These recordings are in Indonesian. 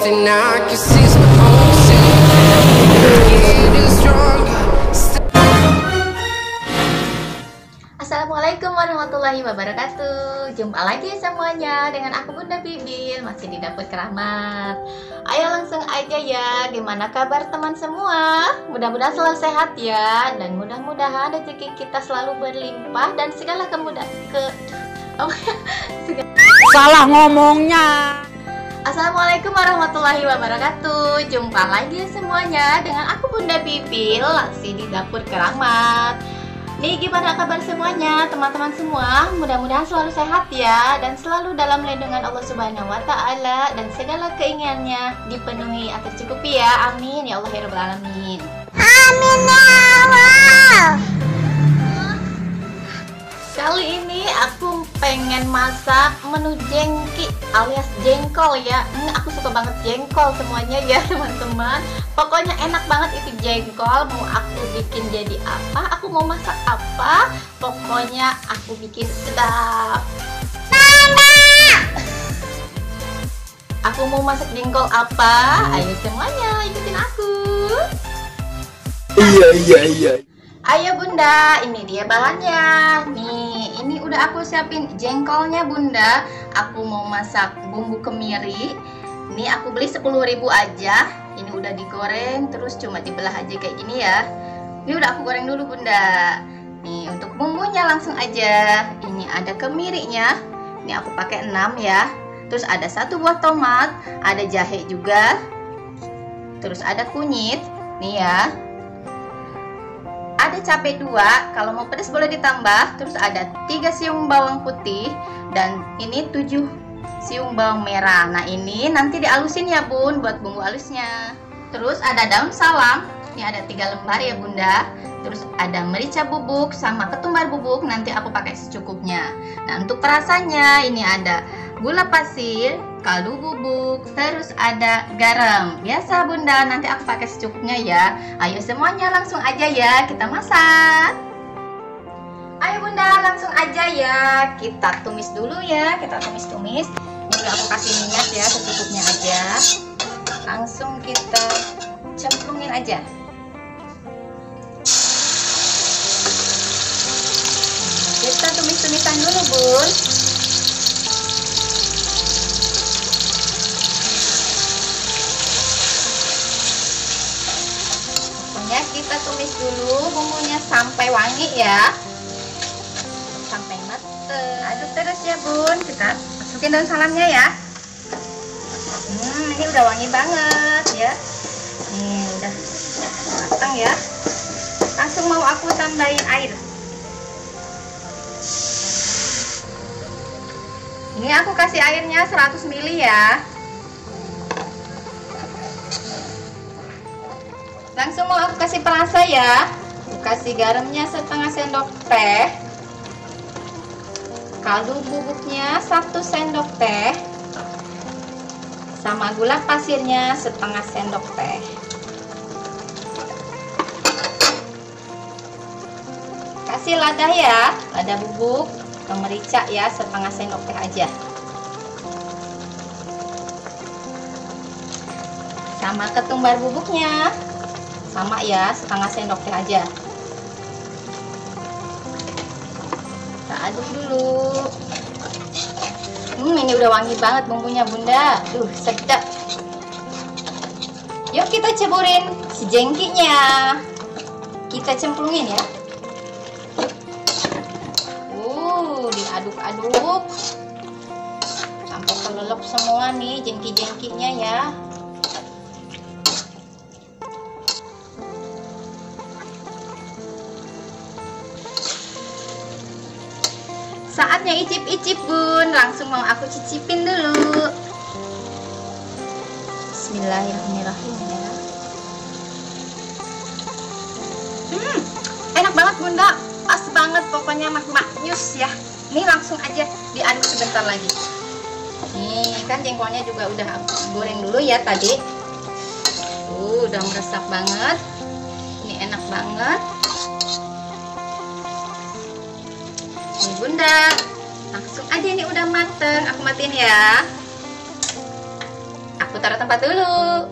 and I can sense my own self getting stronger. Assalamualaikum warahmatullahi wabarakatuh. Jumpa lagi semuanya dengan aku Bunda Bibil, masih di dapur keramat. Ayo langsung aja ya, gimana kabar teman semua? Mudah-mudahan selalu sehat ya, dan mudah-mudahan rezeki kita selalu berlimpah dan segala salah ngomongnya. Assalamualaikum warahmatullahi wabarakatuh. Jumpa lagi semuanya dengan aku Bunda Bibil, masih di dapur keramat. Nih, gimana kabar semuanya teman-teman semua? Mudah-mudahan selalu sehat ya, dan selalu dalam lindungan Allah Subhanahu wa Ta'ala, dan segala keinginannya dipenuhi atau tercukupi ya. Amin ya Allah ya Rabbal Alamin. Amin ya Allah. Kali ini aku pengen masak menu jengki alias jengkol ya. Aku suka banget jengkol semuanya ya teman-teman. Pokoknya enak banget itu jengkol. Mau aku bikin jadi apa, aku mau masak apa, pokoknya aku bikin sedap. Aku mau masak jengkol apa? Ayo semuanya ikutin aku. Iya. Ayo Bunda, ini dia bahannya. Nih, ini udah aku siapin jengkolnya Bunda. Aku mau masak bumbu kemiri. Ini aku beli 10.000 aja. Ini udah digoreng, terus cuma dibelah aja kayak gini ya. Ini udah aku goreng dulu Bunda. Nih, untuk bumbunya langsung aja. Ini ada kemirinya. Ini aku pakai 6 ya. Terus ada 1 buah tomat, ada jahe juga. Terus ada kunyit. Nih ya. Ada cabai 2, kalau mau pedas boleh ditambah. Terus ada 3 siung bawang putih, dan ini 7 siung bawang merah. Nah ini nanti dihalusin ya Bun, buat bumbu halusnya. Terus ada daun salam, ini ada 3 lembar ya Bunda. Terus ada merica bubuk sama ketumbar bubuk, nanti aku pakai secukupnya. Nah untuk perasannya ini ada gula pasir, kaldu bubuk, terus ada garam. Biasa Bunda, nanti aku pakai secukupnya ya. Ayo semuanya langsung aja ya, kita masak. Ayo Bunda, langsung aja ya. Kita tumis dulu ya, kita tumis-tumis. Ini udah aku kasih minyak ya, secukupnya aja. Langsung kita cemplungin aja. Kita tumis-tumisan dulu Bun. Kita tumis dulu bumbunya sampai wangi ya, sampai mateng. Aduk terus ya Bun. Kita masukin daun salamnya ya. Ini udah wangi banget ya. Nih udah matang ya. Langsung mau aku tambahin air. Ini aku kasih airnya 100 ml ya. Langsung mau aku kasih perasa ya. Aku kasih garamnya setengah sendok teh, kaldu bubuknya 1 sendok teh, sama gula pasirnya setengah sendok teh. Kasih lada ya, lada bubuk, merica ya setengah sendok teh aja. Sama ketumbar bubuknya sama ya, setengah sendok teh aja. Kita aduk dulu. Ini udah wangi banget bumbunya Bunda. Sedap. Yuk kita ceburin si jengkinya. Kita cemplungin ya. Diaduk-aduk sampai kelelep semua nih jengki-jengkinya ya. Saatnya icip-icip Bun, langsung mau aku cicipin dulu. Bismillahirrahmanirrahim ya. Enak banget Bunda, pas banget pokoknya maknyus ya. Ini langsung aja diaduk sebentar lagi. Nih kan jengkolnya juga udah aku goreng dulu ya tadi. Udah meresap banget. Ini enak banget. Nih Bunda, langsung aja ini udah mateng. Aku matiin ya. Aku Aku taruh tempat dulu.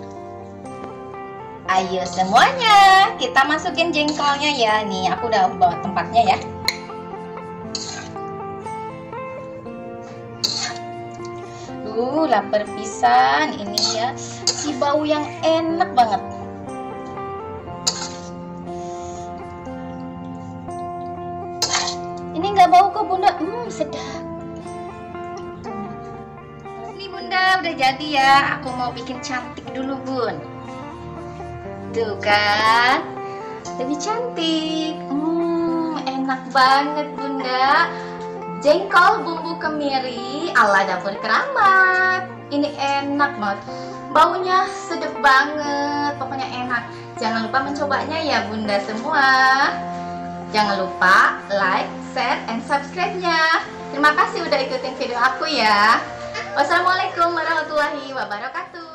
Ayo semuanya, kita masukin jengkolnya ya. Nih, aku udah bawa tempatnya ya. Lapar pisan ini ya. Si bau yang enak banget. Ini nggak bau kok Bunda. Sedap. Nih Bunda, udah jadi ya. Aku mau bikin cantik dulu Bun. Tuh kan, lebih cantik. Enak banget Bunda. Jengkol bumbu kemiri ala dapur keramat. Ini enak banget. Baunya sedap banget. Pokoknya enak. Jangan lupa mencobanya ya Bunda semua. Jangan lupa like, share, and subscribe-nya. Terima kasih udah ikutin video aku ya. Wassalamualaikum warahmatullahi wabarakatuh.